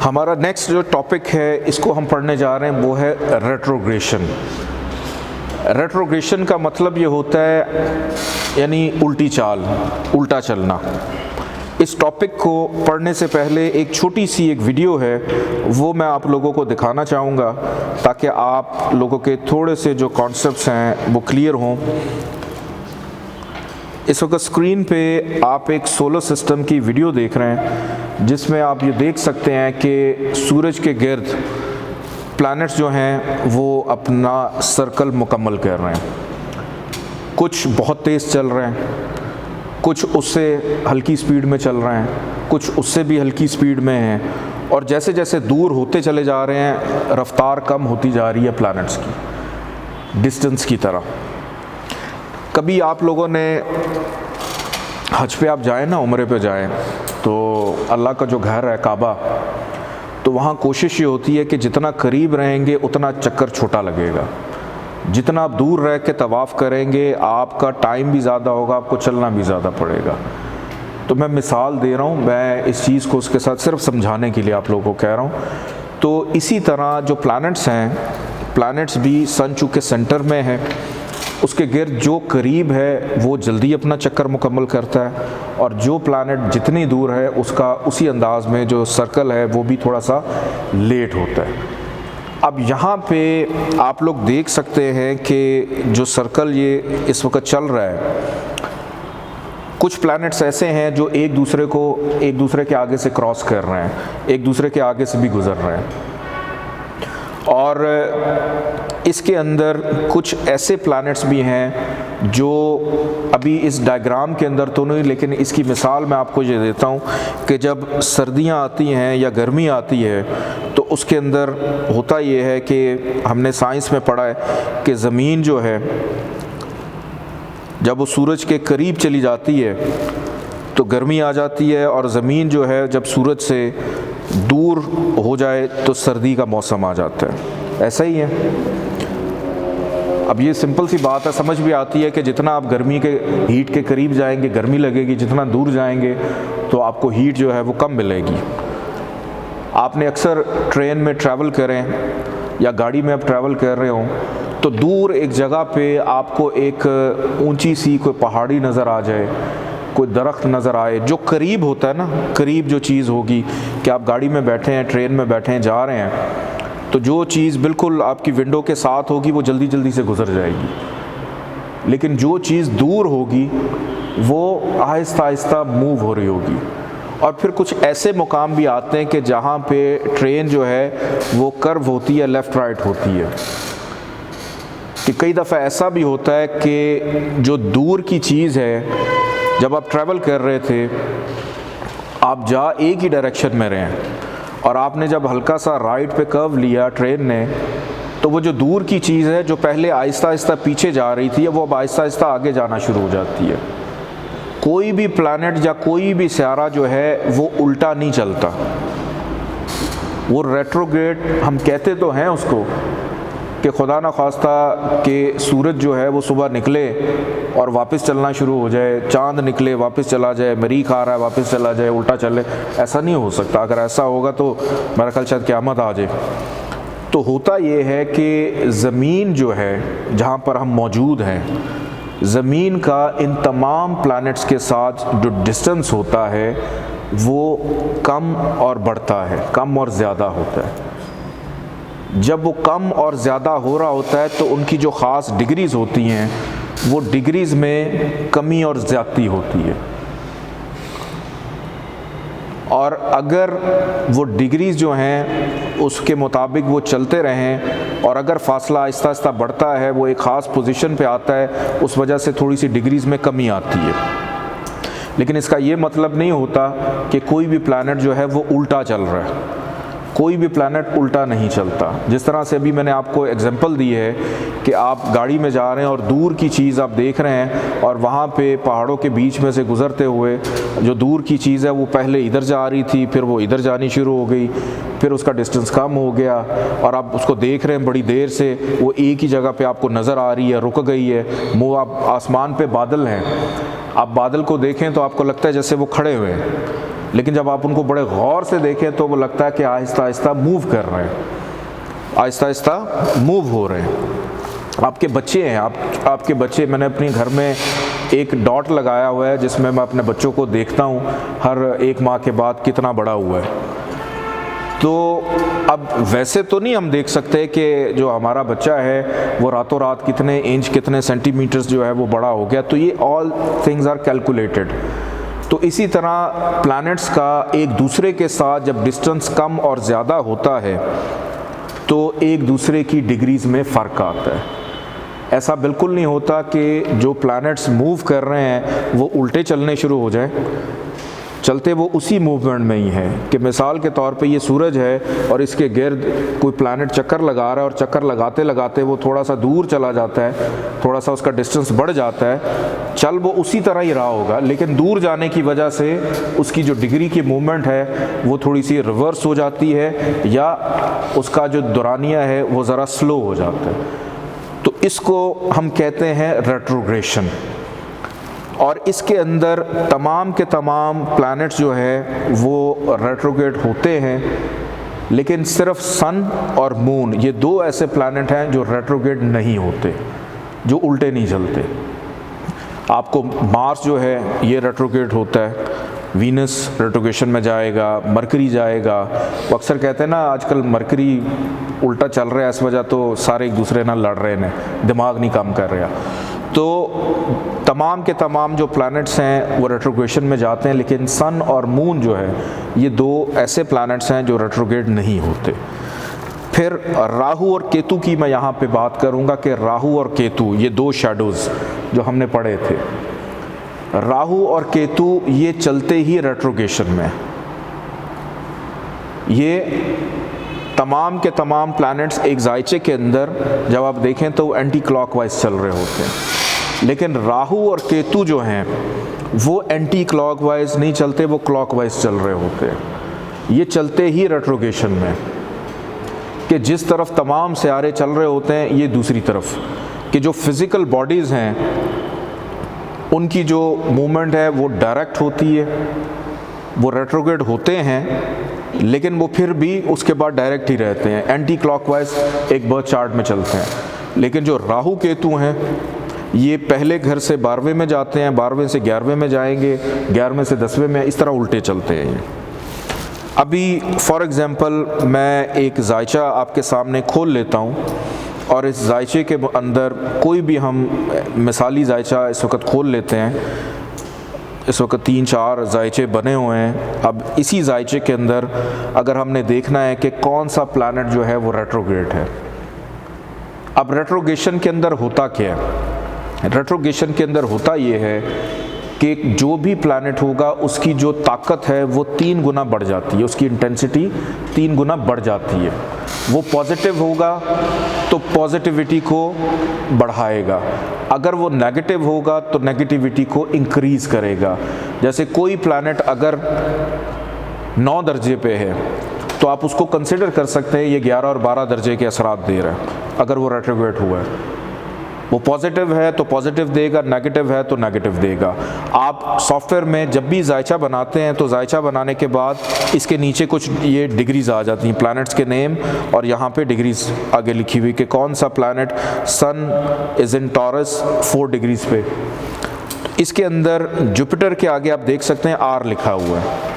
हमारा नेक्स्ट जो टॉपिक है इसको हम पढ़ने जा रहे हैं वो है रेट्रोग्रेशन। रेट्रोग्रेशन का मतलब ये होता है यानी उल्टी चाल, उल्टा चलना। इस टॉपिक को पढ़ने से पहले एक छोटी सी एक वीडियो है वो मैं आप लोगों को दिखाना चाहूँगा ताकि आप लोगों के थोड़े से जो कॉन्सेप्ट्स हैं वो क्लियर हों। इस वक्त स्क्रीन पे आप एक सोलर सिस्टम की वीडियो देख रहे हैं जिसमें आप ये देख सकते हैं कि सूरज के गिर्द प्लैनेट्स जो हैं वो अपना सर्कल मुकम्मल कर रहे हैं। कुछ बहुत तेज़ चल रहे हैं, कुछ उससे हल्की स्पीड में चल रहे हैं, कुछ उससे भी हल्की स्पीड में हैं, और जैसे जैसे दूर होते चले जा रहे हैं रफ्तार कम होती जा रही है प्लैनेट्स की, डिस्टेंस की तरह। कभी आप लोगों ने हज पे आप जाएं ना, उम्रे पे जाएं, तो अल्लाह का जो घर है काबा, तो वहाँ कोशिश ये होती है कि जितना करीब रहेंगे उतना चक्कर छोटा लगेगा। जितना आप दूर रह के तवाफ़ करेंगे आपका टाइम भी ज़्यादा होगा, आपको चलना भी ज़्यादा पड़ेगा। तो मैं मिसाल दे रहा हूँ, मैं इस चीज़ को उसके साथ सिर्फ समझाने के लिए आप लोगों को कह रहा हूँ। तो इसी तरह जो प्लैनेट्स हैं, प्लैनेट्स भी सन चूँकि सेंटर में है, उसके गिर्द जो करीब है वो जल्दी अपना चक्कर मुकम्मल करता है, और जो प्लैनेट जितनी दूर है उसका उसी अंदाज़ में जो सर्कल है वो भी थोड़ा सा लेट होता है। अब यहाँ पे आप लोग देख सकते हैं कि जो सर्कल ये इस वक्त चल रहा है, कुछ प्लैनेट्स ऐसे हैं जो एक दूसरे के आगे से क्रॉस कर रहे हैं, एक दूसरे के आगे से भी गुज़र रहे हैं। और इसके अंदर कुछ ऐसे प्लैनेट्स भी हैं जो अभी इस डायग्राम के अंदर तो नहीं, लेकिन इसकी मिसाल मैं आपको ये देता हूँ कि जब सर्दियाँ आती हैं या गर्मी आती है तो उसके अंदर होता ये है कि हमने साइंस में पढ़ा है कि ज़मीन जो है जब वो सूरज के करीब चली जाती है तो गर्मी आ जाती है, और ज़मीन जो है जब सूरज से दूर हो जाए तो सर्दी का मौसम आ जाता है। ऐसा ही है। अब ये सिंपल सी बात है, समझ भी आती है कि जितना आप गर्मी के हीट के करीब जाएंगे गर्मी लगेगी, जितना दूर जाएंगे तो आपको हीट जो है वो कम मिलेगी। आपने अक्सर ट्रेन में ट्रैवल करें या गाड़ी में आप ट्रैवल कर रहे हों तो दूर एक जगह पे आपको एक ऊंची सी कोई पहाड़ी नज़र आ जाए, कोई दरख्त नज़र आए, जो करीब होता है ना, करीब जो चीज़ होगी कि आप गाड़ी में बैठे हैं, ट्रेन में बैठे हैं, जा रहे हैं, तो जो चीज़ बिल्कुल आपकी विंडो के साथ होगी वो जल्दी जल्दी से गुजर जाएगी। लेकिन जो चीज़ दूर होगी वो आहिस्ता आहिस्ता मूव हो रही होगी। और फिर कुछ ऐसे मुकाम भी आते हैं कि जहाँ पे ट्रेन जो है वो कर्व होती है, लेफ़्ट राइट होती है। कि कई दफ़ा ऐसा भी होता है कि जो दूर की चीज़ है, जब आप ट्रैवल कर रहे थे, आप जा एक ही डायरेक्शन में रहे और आपने जब हल्का सा राइट पे कर्व लिया ट्रेन ने, तो वो जो दूर की चीज़ है जो पहले आहिस्ता आहिस्ता पीछे जा रही थी वो अब आहिस्ता आहिस्ता आगे जाना शुरू हो जाती है। कोई भी प्लैनेट या कोई भी सियारा जो है वो उल्टा नहीं चलता, वो रेट्रोग्रेड हम कहते तो हैं उसको, कि खुदा न खास्ता कि सूरज जो है वो सुबह निकले और वापस चलना शुरू हो जाए, चांद निकले वापस चला जाए, मरीख आ रहा है वापस चला जाए, उल्टा चले, ऐसा नहीं हो सकता। अगर ऐसा होगा तो मेरा ख्याल शायद क़यामत आ जाए। तो होता ये है कि ज़मीन जो है जहाँ पर हम मौजूद हैं, ज़मीन का इन तमाम प्लैनेट्स के साथ जो डिस्टेंस होता है वो कम और बढ़ता है, कम और ज़्यादा होता है। जब वो कम और ज़्यादा हो रहा होता है तो उनकी जो ख़ास डिग्रीज़ होती हैं वो डिग्रीज़ में कमी और ज़्यादती होती है। और अगर वो डिग्रीज़ जो हैं उसके मुताबिक वो चलते रहें और अगर फ़ासला आहिस्ता आहिस्ता बढ़ता है, वो एक ख़ास पोजीशन पे आता है, उस वजह से थोड़ी सी डिग्रीज़ में कमी आती है। लेकिन इसका ये मतलब नहीं होता कि कोई भी प्लैनेट जो है वो उल्टा चल रहा है। कोई भी प्लैनेट उल्टा नहीं चलता। जिस तरह से अभी मैंने आपको एग्जांपल दी है कि आप गाड़ी में जा रहे हैं और दूर की चीज़ आप देख रहे हैं और वहाँ पे पहाड़ों के बीच में से गुज़रते हुए जो दूर की चीज़ है वो पहले इधर जा रही थी, फिर वो इधर जानी शुरू हो गई, फिर उसका डिस्टेंस कम हो गया और आप उसको देख रहे हैं बड़ी देर से, वो एक ही जगह पे आपको नज़र आ रही है, रुक गई है। मुँह आप आसमान पे बादल हैं, आप बादल को देखें तो आपको लगता है जैसे वो खड़े हुए हैं, लेकिन जब आप उनको बड़े गौर से देखें तो वो लगता है कि आहिस्ता आहिस्ता मूव कर रहे हैं, आहिस्ता आहिस्ता मूव हो रहे हैं। आपके बच्चे हैं, आपके बच्चे, मैंने अपने घर में एक डॉट लगाया हुआ है जिसमें मैं अपने बच्चों को देखता हूँ हर 1 माह के बाद कितना बड़ा हुआ है। तो अब वैसे तो नहीं हम देख सकते कि जो हमारा बच्चा है वो रातों रात कितने इंच कितने सेंटीमीटर्स जो है वो बड़ा हो गया, तो ये ऑल थिंग्स आर कैलकुलेटेड। तो इसी तरह प्लैनेट्स का एक दूसरे के साथ जब डिस्टेंस कम और ज़्यादा होता है तो एक दूसरे की डिग्रीज़ में फ़र्क आता है। ऐसा बिल्कुल नहीं होता कि जो प्लैनेट्स मूव कर रहे हैं वो उल्टे चलने शुरू हो जाएं, चलते वो उसी मूवमेंट में ही है। कि मिसाल के तौर पे ये सूरज है और इसके गिर्द कोई प्लैनेट चक्कर लगा रहा है और चक्कर लगाते लगाते वो थोड़ा सा दूर चला जाता है, थोड़ा सा उसका डिस्टेंस बढ़ जाता है, चल वो उसी तरह ही रहा होगा, लेकिन दूर जाने की वजह से उसकी जो डिग्री की मूवमेंट है वो थोड़ी सी रिवर्स हो जाती है या उसका जो दौरानिया है वो ज़रा स्लो हो जाता है। तो इसको हम कहते हैं रेट्रोग्रेशन। और इसके अंदर तमाम के तमाम प्लैनेट्स जो है वो रेट्रोग्रेड होते हैं, लेकिन सिर्फ सन और मून ये 2 ऐसे प्लैनेट हैं जो रेट्रोग्रेड नहीं होते, जो उल्टे नहीं चलते। आपको मार्स जो है ये रेट्रोग्रेड होता है, वीनस रेट्रोग्रेशन में जाएगा, मरकरी जाएगा। वो अक्सर कहते हैं ना आजकल मरकरी उल्टा चल रहा है, इस वजह तो सारे एक दूसरे ਨਾਲ लड़ रहे हैं, दिमाग नहीं काम कर रहा। तो तमाम के तमाम जो प्लैनेट्स हैं वो रेट्रोग्रेशन में जाते हैं, लेकिन सन और मून जो है ये 2 ऐसे प्लैनेट्स हैं जो रेट्रोग्रेड नहीं होते। फिर राहु और केतु की मैं यहाँ पे बात करूँगा कि राहु और केतु ये 2 शैडोज़ जो हमने पढ़े थे, राहु और केतु ये चलते ही रेट्रोग्रेशन में। ये तमाम के तमाम प्लैनेट्स एक जायचे के अंदर जब आप देखें तो एंटी क्लॉकवाइज चल रहे होते हैं, लेकिन राहु और केतु जो हैं वो एंटी क्लॉकवाइज नहीं चलते, वो क्लॉकवाइज चल रहे होते हैं। ये चलते ही रेट्रोग्रेशन में, कि जिस तरफ तमाम सियारे चल रहे होते हैं ये दूसरी तरफ, कि जो फिज़िकल बॉडीज़ हैं उनकी जो मूवमेंट है वो डायरेक्ट होती है, वो रेट्रोग्रेड होते हैं, लेकिन वो फिर भी उसके बाद डायरेक्ट ही रहते हैं, एंटी क्लॉकवाइज एक बर्थ चार्ट में चलते हैं। लेकिन जो राहु केतु हैं ये पहले घर से 12वें में जाते हैं, 12वें से 11वें में जाएंगे, 11वें से 10वें में, इस तरह उल्टे चलते हैं ये। अभी फॉर एग्ज़ाम्पल मैं एक जायचा आपके सामने खोल लेता हूँ और इस जायचे के अंदर कोई भी हम मिसाली जायचा इस वक्त खोल लेते हैं। इस वक्त 3-4 जायचे बने हुए हैं। अब इसी जायचे के अंदर अगर हमने देखना है कि कौन सा प्लैनेट जो है वो रेट्रोग्रेड है। अब रेट्रोग्रेशन के अंदर होता क्या है? रेट्रोग्रेशन के अंदर होता ये है कि जो भी प्लैनेट होगा उसकी जो ताकत है वो 3 गुना बढ़ जाती है, उसकी इंटेंसिटी 3 गुना बढ़ जाती है। वो पॉजिटिव होगा तो पॉजिटिविटी को बढ़ाएगा, अगर वो नेगेटिव होगा तो नेगेटिविटी को इंक्रीज़ करेगा। जैसे कोई प्लैनेट अगर 9 दर्जे पे है तो आप उसको कंसिडर कर सकते हैं ये 11 और 12 दर्जे के असरात दे रहा है। अगर वो रेट्रोग्रेड हुआ है, वो पॉजिटिव है तो पॉजिटिव देगा, नेगेटिव है तो नेगेटिव देगा। आप सॉफ्टवेयर में जब भी जायचा बनाते हैं तो जायचा बनाने के बाद इसके नीचे कुछ ये डिग्रीज़ आ जाती हैं, प्लैनेट्स के नेम, और यहाँ पे डिग्रीज़ आगे लिखी हुई कि कौन सा planet, sun is in Taurus 4 degrees पे। इसके अंदर जुपिटर के आगे आप देख सकते हैं R लिखा हुआ है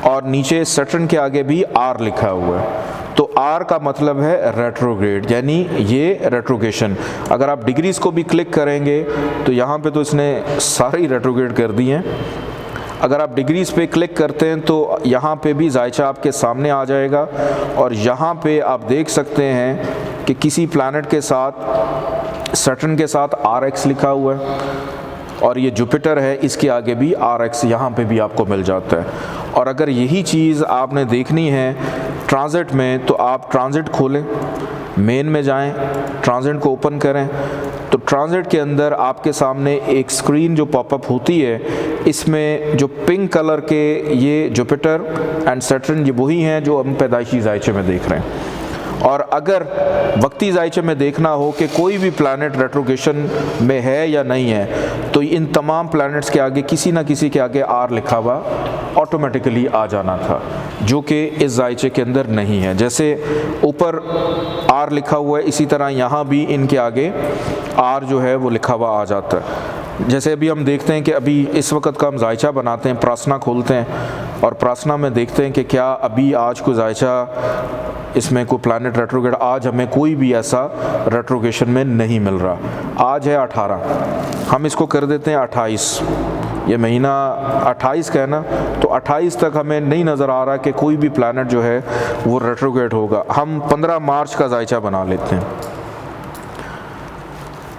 और नीचे सैटर्न के आगे भी R लिखा हुआ है। तो R का मतलब है रेट्रोग्रेड, यानी ये रेट्रोग्रेशन। अगर आप डिग्रीज़ को भी क्लिक करेंगे तो यहाँ पे तो इसने सारी रेट्रोग्रेड कर दी हैं। अगर आप डिग्रीज़ पे क्लिक करते हैं तो यहाँ पे भी जायचा आपके सामने आ जाएगा और यहाँ पे आप देख सकते हैं कि किसी प्लैनेट के साथ, सैटर्न के साथ RX लिखा हुआ है और ये जुपिटर है, इसके आगे भी RX यहाँ पे भी आपको मिल जाता है। और अगर यही चीज़ आपने देखनी है ट्रांजिट में तो आप ट्रांजिट खोलें, मेन में जाएं, ट्रांजिट को ओपन करें तो ट्रांजिट के अंदर आपके सामने एक स्क्रीन जो पॉपअप होती है, इसमें जो पिंक कलर के ये जुपिटर एंड सैटर्न ये वही हैं जो हम पैदाइशी जायचे में देख रहे हैं। और अगर वक्ती जायचे में देखना हो कि कोई भी प्लैनेट रेट्रोगेशन में है या नहीं है, तो इन तमाम प्लैनेट्स के आगे किसी ना किसी के आगे आर लिखा हुआ ऑटोमेटिकली आ जाना था, जो कि इस जायचे के अंदर नहीं है। जैसे ऊपर आर लिखा हुआ है, इसी तरह यहाँ भी इनके आगे आर जो है वो लिखा हुआ आ जाता है। जैसे अभी हम देखते हैं कि अभी इस वक्त का हम जायचा बनाते हैं, प्रार्थना खोलते हैं और प्रार्थना में देखते हैं कि क्या अभी आज कोई जायचा इसमें कोई प्लैनेट रेट्रोगेट, आज हमें कोई भी ऐसा रेट्रोगेशन में नहीं मिल रहा। आज है 18, हम इसको कर देते हैं 28, ये महीना 28 का है ना, तो 28 तक हमें नहीं नज़र आ रहा कि कोई भी प्लैनेट जो है वो रेट्रोगेट होगा। हम 15 मार्च का जायचा बना लेते हैं,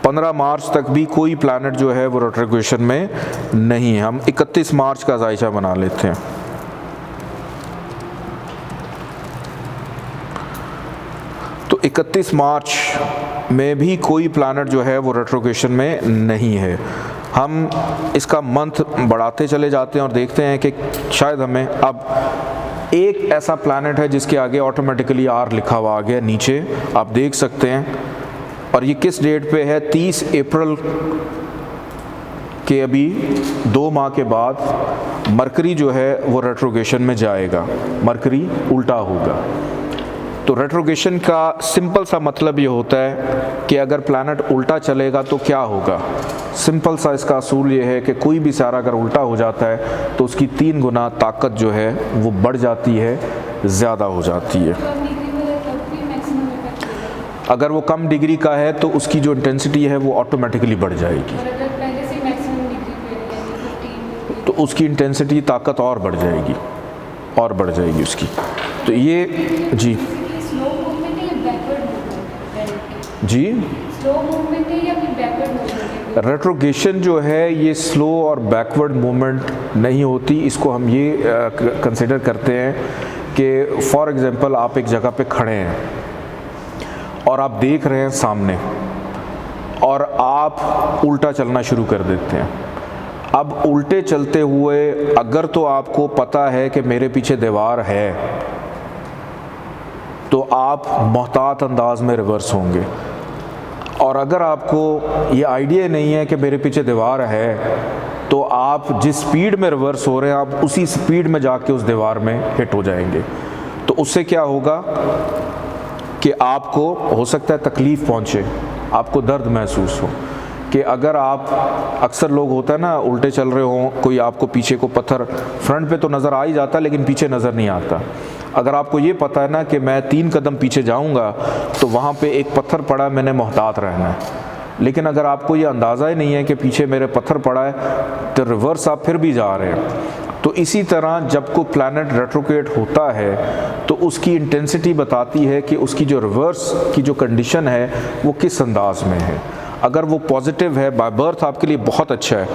15 मार्च तक भी कोई प्लैनेट जो है वो रेट्रोगेशन में नहीं है। हम 31 मार्च का जायचा बना लेते हैं। तो 31 मार्च में भी कोई प्लैनेट जो है वो रेट्रोगेशन में नहीं है। हम इसका मंथ बढ़ाते चले जाते हैं और देखते हैं कि शायद हमें अब एक ऐसा प्लैनेट है जिसके आगे ऑटोमेटिकली आर लिखा हुआ आ गया, नीचे आप देख सकते हैं। और ये किस डेट पे है? 30 अप्रैल के अभी 2 माह के बाद मरकरी जो है वो रेट्रोगेशन में जाएगा, मरकरी उल्टा होगा। तो रेट्रोगेशन का सिंपल सा मतलब ये होता है कि अगर प्लैनेट उल्टा चलेगा तो क्या होगा। सिंपल सा इसका असूल ये है कि कोई भी सारा अगर उल्टा हो जाता है तो उसकी 3 गुना ताकत जो है वो बढ़ जाती है, ज़्यादा हो जाती है। अगर वो कम डिग्री का है तो उसकी जो इंटेंसिटी है वो ऑटोमेटिकली बढ़ जाएगी, तो उसकी इंटेंसिटी ताकत और बढ़ जाएगी, और बढ़ जाएगी उसकी। तो ये जी जी रेट्रोगेशन जो है ये स्लो और बैकवर्ड मूवमेंट नहीं होती। इसको हम ये कंसिडर करते हैं कि फॉर एग्जांपल आप एक जगह पे खड़े हैं और आप देख रहे हैं सामने और आप उल्टा चलना शुरू कर देते हैं। अब उल्टे चलते हुए अगर तो आपको पता है कि मेरे पीछे दीवार है तो आप मोहतात अंदाज में रिवर्स होंगे, और अगर आपको ये आइडिया नहीं है कि मेरे पीछे दीवार है तो आप जिस स्पीड में रिवर्स हो रहे हैं आप उसी स्पीड में जाके उस दीवार में हिट हो जाएंगे। तो उससे क्या होगा कि आपको हो सकता है तकलीफ़ पहुँचे, आपको दर्द महसूस हो। कि अगर आप, अक्सर लोग होता है ना उल्टे चल रहे हों, कोई आपको पीछे को पत्थर, फ्रंट पे तो नज़र आ ही जाता लेकिन पीछे नज़र नहीं आता। अगर आपको ये पता है ना कि मैं 3 कदम पीछे जाऊंगा तो वहाँ पे एक पत्थर पड़ा है, मैंने मोहतात रहना है, लेकिन अगर आपको ये अंदाज़ा ही नहीं है कि पीछे मेरे पत्थर पड़ा है तो रिवर्स आप फिर भी जा रहे हैं। तो इसी तरह जब कोई प्लैनेट रेट्रोगेट होता है तो उसकी इंटेंसिटी बताती है कि उसकी जो रिवर्स की जो कंडीशन है वो किस अंदाज में है। अगर वो पॉजिटिव है, बाय बर्थ आपके लिए बहुत अच्छा है,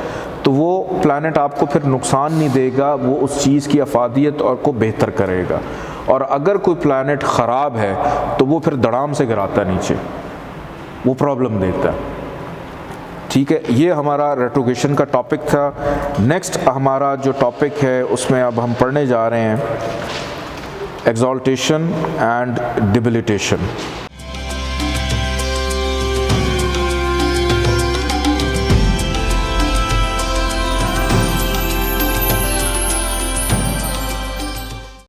तो वो प्लैनेट आपको फिर नुकसान नहीं देगा, वो उस चीज़ की अफादियत और को बेहतर करेगा। और अगर कोई प्लैनेट ख़राब है तो वो फिर धड़ाम से गिराता है नीचे, वो प्रॉब्लम देता है। ठीक है, ये हमारा रेट्रोगेशन का टॉपिक था। नेक्स्ट हमारा जो टॉपिक है उसमें अब हम पढ़ने जा रहे हैं एक्सॉल्टेशन एंड डिबिलिटेशन।